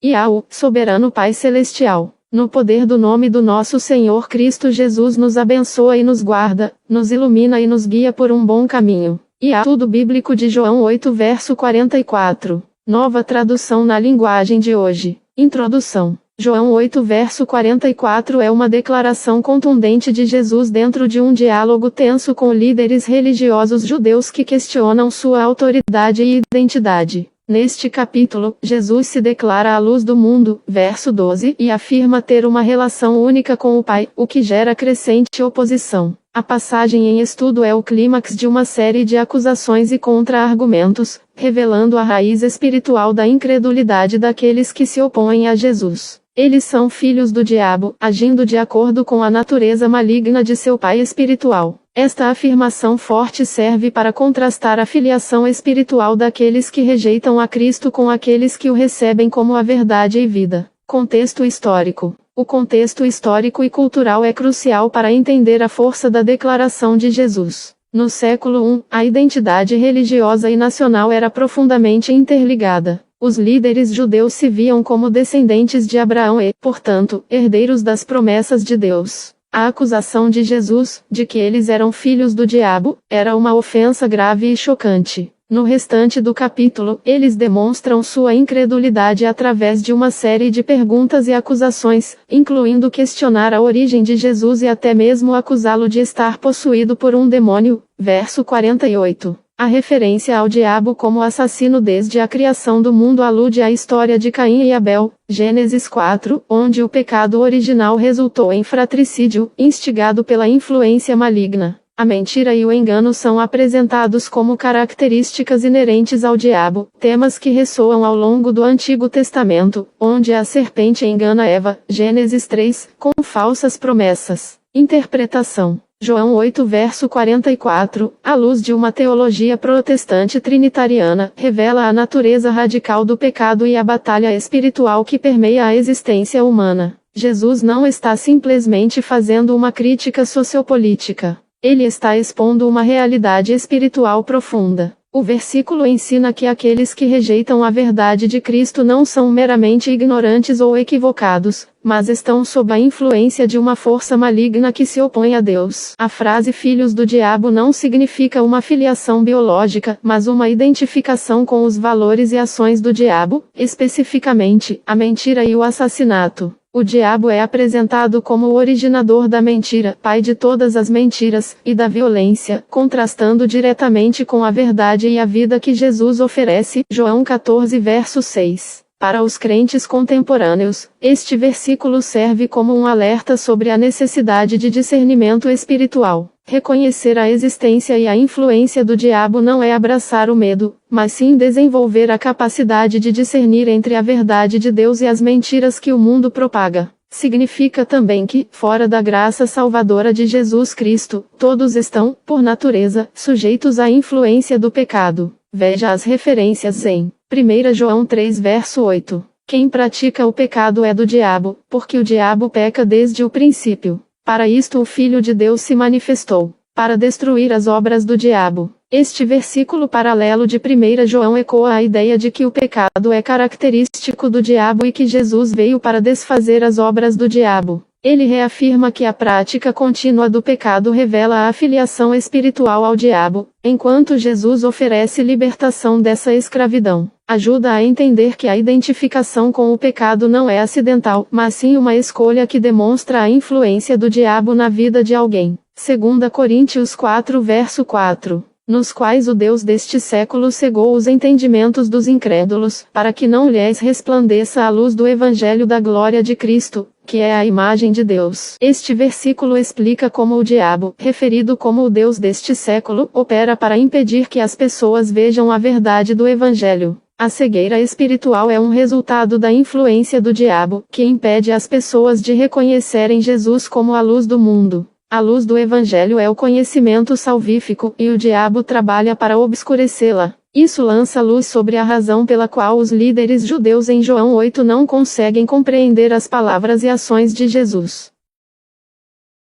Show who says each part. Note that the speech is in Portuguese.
Speaker 1: e ao soberano Pai Celestial. No poder do nome do nosso Senhor Cristo Jesus, nos abençoa e nos guarda, nos ilumina e nos guia por um bom caminho. E a Estudo Bíblico de João 8 verso 44. Nova tradução na linguagem de hoje. Introdução. João 8 verso 44 é uma declaração contundente de Jesus dentro de um diálogo tenso com líderes religiosos judeus que questionam sua autoridade e identidade. Neste capítulo, Jesus se declara a luz do mundo, verso 12, e afirma ter uma relação única com o Pai, o que gera crescente oposição. A passagem em estudo é o clímax de uma série de acusações e contra-argumentos, revelando a raiz espiritual da incredulidade daqueles que se opõem a Jesus. Eles são filhos do diabo, agindo de acordo com a natureza maligna de seu pai espiritual. Esta afirmação forte serve para contrastar a filiação espiritual daqueles que rejeitam a Cristo com aqueles que o recebem como a verdade e vida. Contexto histórico. O contexto histórico e cultural é crucial para entender a força da declaração de Jesus. No século I, a identidade religiosa e nacional era profundamente interligada. Os líderes judeus se viam como descendentes de Abraão e, portanto, herdeiros das promessas de Deus. A acusação de Jesus, de que eles eram filhos do diabo, era uma ofensa grave e chocante. No restante do capítulo, eles demonstram sua incredulidade através de uma série de perguntas e acusações, incluindo questionar a origem de Jesus e até mesmo acusá-lo de estar possuído por um demônio. Verso 48. A referência ao diabo como assassino desde a criação do mundo alude à história de Caim e Abel, Gênesis 4, onde o pecado original resultou em fratricídio, instigado pela influência maligna. A mentira e o engano são apresentados como características inerentes ao diabo, temas que ressoam ao longo do Antigo Testamento, onde a serpente engana Eva, Gênesis 3, com falsas promessas. Interpretação. João 8 verso 44, à luz de uma teologia protestante trinitariana, revela a natureza radical do pecado e a batalha espiritual que permeia a existência humana. Jesus não está simplesmente fazendo uma crítica sociopolítica. Ele está expondo uma realidade espiritual profunda. O versículo ensina que aqueles que rejeitam a verdade de Cristo não são meramente ignorantes ou equivocados, mas estão sob a influência de uma força maligna que se opõe a Deus. A frase filhos do diabo não significa uma filiação biológica, mas uma identificação com os valores e ações do diabo, especificamente, a mentira e o assassinato. O diabo é apresentado como o originador da mentira, pai de todas as mentiras, e da violência, contrastando diretamente com a verdade e a vida que Jesus oferece. João 14 verso 6. Para os crentes contemporâneos, este versículo serve como um alerta sobre a necessidade de discernimento espiritual. Reconhecer a existência e a influência do diabo não é abraçar o medo, mas sim desenvolver a capacidade de discernir entre a verdade de Deus e as mentiras que o mundo propaga. Significa também que, fora da graça salvadora de Jesus Cristo, todos estão, por natureza, sujeitos à influência do pecado. Veja as referências em 1 João 3 verso 8. Quem pratica o pecado é do diabo, porque o diabo peca desde o princípio. Para isto o Filho de Deus se manifestou, para destruir as obras do diabo. Este versículo paralelo de 1 João ecoa a ideia de que o pecado é característico do diabo e que Jesus veio para desfazer as obras do diabo. Ele reafirma que a prática contínua do pecado revela a filiação espiritual ao diabo, enquanto Jesus oferece libertação dessa escravidão. Ajuda a entender que a identificação com o pecado não é acidental, mas sim uma escolha que demonstra a influência do diabo na vida de alguém. 2 Coríntios 4 verso 4. Nos quais o Deus deste século cegou os entendimentos dos incrédulos, para que não lhes resplandeça a luz do Evangelho da glória de Cristo, que é a imagem de Deus. Este versículo explica como o diabo, referido como o Deus deste século, opera para impedir que as pessoas vejam a verdade do Evangelho. A cegueira espiritual é um resultado da influência do diabo, que impede as pessoas de reconhecerem Jesus como a luz do mundo. A luz do Evangelho é o conhecimento salvífico, e o diabo trabalha para obscurecê-la. Isso lança luz sobre a razão pela qual os líderes judeus em João 8 não conseguem compreender as palavras e ações de Jesus.